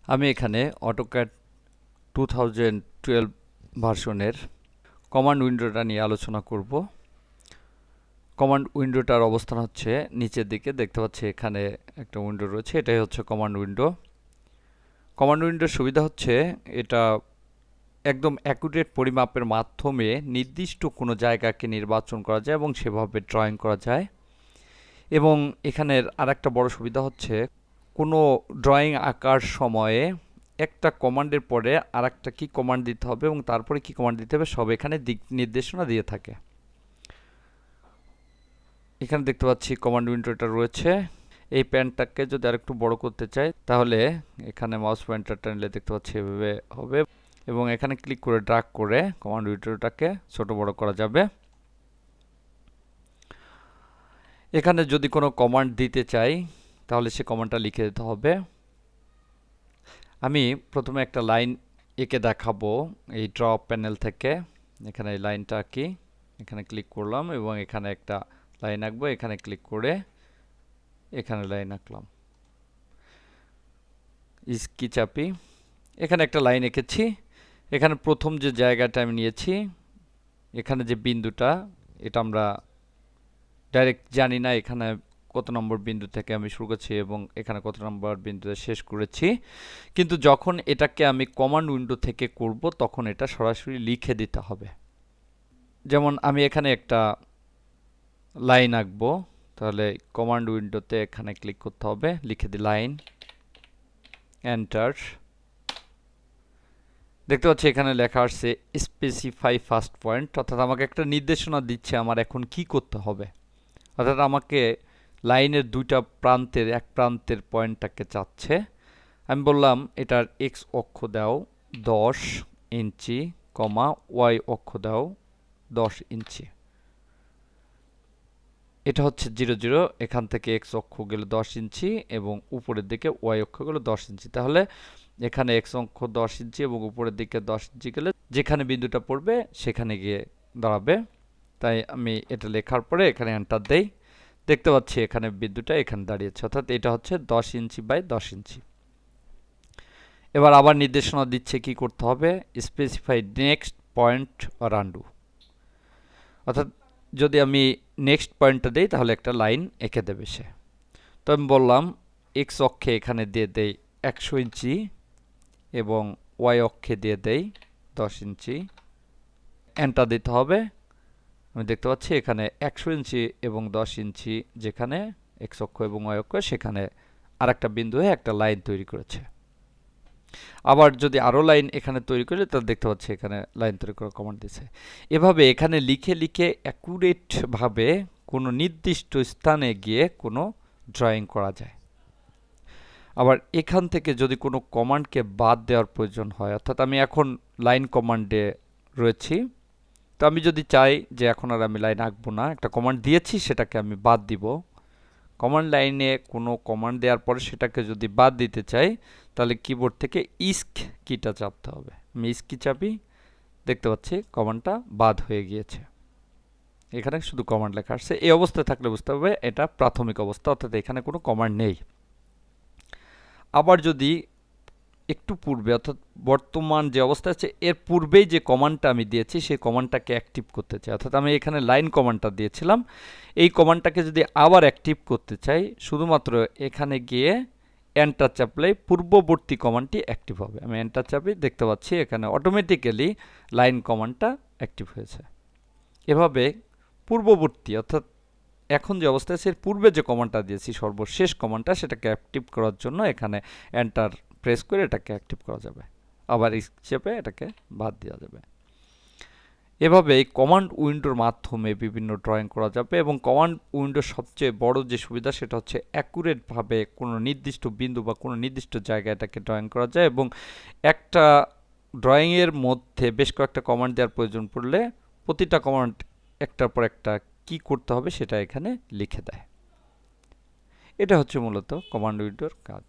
আমি এখানে অটোক্যাড 2012 ভার্সনের কমান্ড উইন্ডোটা নিয়ে আলোচনা করব। কমান্ড উইন্ডোটার অবস্থান হচ্ছে নিচের দিকে, দেখতে পাচ্ছি এখানে একটা উইন্ডো রয়েছে, এটাই হচ্ছে কমান্ড উইন্ডো। কমান্ড উইন্ডোর সুবিধা হচ্ছে এটা একদম অ্যাকুরেট পরিমাপের মাধ্যমে নির্দিষ্ট কোনো জায়গাকে নির্বাচন করা যায় এবং সেভাবে ড্রয়িং করা যায়। এবং এখানের আরেকটা বড় সুবিধা হচ্ছে কোনো ড্রয়িং আঁকার সময়ে একটা কমান্ডের পরে আরেকটা কি কমান্ড দিতে হবে এবং তারপরে কি কমান্ড দিতে হবে সব এখানে দিক নির্দেশনা দিয়ে থাকে। এখানে দেখতে পাচ্ছি কমান্ড উইন্ডোটা রয়েছে। এই প্যানটাকে যদি আরেকটু বড় করতে চাই তাহলে এখানে মাউস পয়েন্টারটা নিলে দেখতে পাচ্ছি এভাবে হবে এবং এখানে ক্লিক করে ড্র্যাগ করে কমান্ড উইন্ডোটাকে ছোট বড় করা যাবে। এখানে যদি কোনো কমান্ড দিতে চাই তাহলে সে কমান্ডটা লিখে দিতে হবে। আমি প্রথমে একটা লাইন এঁকে দেখাবো এই ড্র প্যানেল থেকে। এখানে এই লাইনটা আঁকি, এখানে ক্লিক করলাম এবং এখানে একটা লাইন আঁকবো, এখানে ক্লিক করে এখানে লাইন আঁকলাম, কি চাপি, এখানে একটা লাইন এঁকেছি। এখানে প্রথম যে জায়গাটা আমি নিয়েছি, এখানে যে বিন্দুটা, এটা আমরা ডাইরেক্ট জানি না এখানে কত নম্বর বিন্দু থেকে আমি শুরু করছি এবং এখানে কত নম্বর বিন্দুতে শেষ করেছি। কিন্তু যখন এটাকে আমি কমান্ড উইন্ডো থেকে করব তখন এটা সরাসরি লিখে দিতে হবে। যেমন আমি এখানে একটা লাইন আঁকবো, তাহলে কমান্ড উইন্ডোতে এখানে ক্লিক করতে হবে, লিখে দিই লাইন, এন্টার। দেখতে পাচ্ছি এখানে লেখা আসছে স্পেসিফাই ফার্স্ট পয়েন্ট, অর্থাৎ আমাকে একটা নির্দেশনা দিচ্ছে আমার এখন কি করতে হবে। অর্থাৎ আমাকে লাইনের দুইটা প্রান্তের এক প্রান্তের পয়েন্টটাকে চাচ্ছে। আমি বললাম এটার এক্স অক্ষ দাও 10 ইঞ্চি, কমা ওয়াই অক্ষ দাও 10 ইঞ্চি। এটা হচ্ছে 0 0, এখান থেকে এক্স অক্ষ গেল 10 ইঞ্চি এবং উপরের দিকে ওয়াই অক্ষ গেল 10 ইঞ্চি। তাহলে এখানে এক্স অক্ষ 10 ইঞ্চি এবং উপরের দিকে 10 ইঞ্চি গেলে যেখানে বিন্দুটা পড়বে সেখানে গিয়ে দাঁড়াবে। তাই আমি এটা লেখার পরে এখানে এন্টার দেই। দেখতে পাচ্ছি এখানে বিন্দুটা এখানে দাঁড়িয়েছে, অর্থাৎ এটা হচ্ছে 10 ইঞ্চি বাই 10 ইঞ্চি। এবার আবার নির্দেশনা দিচ্ছে কি করতে হবে, specify next point or undo. অর্থাৎ যদি আমি নেক্সট পয়েন্টটা দিই তাহলে একটা লাইন এঁকে দেবে সে। তো আমি বললাম এক্স অক্ষে এখানে দিয়ে দেই 100 ইঞ্চি এবং ওয়াই অক্ষে দিয়ে দেই 10 ইঞ্চি, এন্টার দিতে হবে। আমি দেখতে পাচ্ছি এখানে 100 ইঞ্চি এবং 10 ইঞ্চি যেখানে এক্স অক্ষ এবং ওয়াই অক্ষ সেখানে আরেকটা বিন্দু হয়ে একটা লাইন তৈরি করেছে। আবার যদি আরও লাইন এখানে তৈরি করি তাহলে দেখতে পাচ্ছি এখানে লাইন তৈরি করার কমান্ড দিয়েছে। এভাবে এখানে লিখে লিখে অ্যাকুরেটভাবে কোনো নির্দিষ্ট স্থানে গিয়ে কোনো ড্রয়িং করা যায়। আবার এখান থেকে যদি কোনো কমান্ডকে বাদ দেওয়ার প্রয়োজন হয়, অর্থাৎ আমি এখন লাইন কমান্ডে রয়েছি, তো আমি যদি চাই যে এখন আর আমি লাইন আঁকবো না, একটা কমান্ড দিয়েছি সেটাকে আমি বাদ দিব, কমান্ড লাইনে কোনো কমান্ড দেওয়ার পরে সেটাকে যদি বাদ দিতে চাই তাহলে কিবোর্ড থেকে ইস্ক কিটা চাপতে হবে। আমি ইস্ক কি চাপি, দেখতে পাচ্ছি কমান্ডটা বাদ হয়ে গিয়েছে, এখানে শুধু কমান্ড লেখা আসছে। এই অবস্থায় থাকলে বুঝতে হবে এটা প্রাথমিক অবস্থা, অর্থাৎ এখানে কোনো কমান্ড নেই। আবার যদি একটু পূর্বে, অর্থাৎ বর্তমান যে অবস্থা আছে এর পূর্বেই যে কমান্ডটা আমি দিয়েছি সেই কমান্ডটাকে অ্যাক্টিভ করতে চাই, অর্থাৎ আমি এখানে লাইন কমান্ডটা দিয়েছিলাম, এই কমান্ডটাকে যদি আবার অ্যাক্টিভ করতে চাই শুধুমাত্র এখানে গিয়ে এন্টার চাপলেই পূর্ববর্তী কমান্ডটি অ্যাক্টিভ হবে। আমি এন্টার চাপি, দেখতে পাচ্ছি এখানে অটোমেটিক্যালি লাইন কমান্ডটা অ্যাক্টিভ হয়েছে। এভাবে পূর্ববর্তী, অর্থাৎ এখন যে অবস্থা আছে এর পূর্বে যে কমান্ডটা দিয়েছি সর্বশেষ কমান্ডটা, সেটাকে অ্যাক্টিভ করার জন্য এখানে এন্টার প্রেস করে এটাকে অ্যাক্টিভ করা যাবে, আবার চেপে এটাকে বাদ দেওয়া যাবে। এভাবে এই কমান্ড উইন্ডোর মাধ্যমে বিভিন্ন ড্রয়িং করা যাবে এবং কমান্ড উইন্ডোর সবচেয়ে বড় যে সুবিধা সেটা হচ্ছে অ্যাকুরেটভাবে কোনো নির্দিষ্ট বিন্দু বা কোনো নির্দিষ্ট জায়গায় এটাকে ড্রয়িং করা যায় এবং একটা ড্রয়িংয়ের মধ্যে বেশ কয়েকটা কমান্ড দেওয়ার প্রয়োজন পড়লে প্রতিটা কমান্ড একটার পর একটা কি করতে হবে সেটা এখানে লিখে দেয়। এটা হচ্ছে মূলত কমান্ড উইন্ডোর কাজ।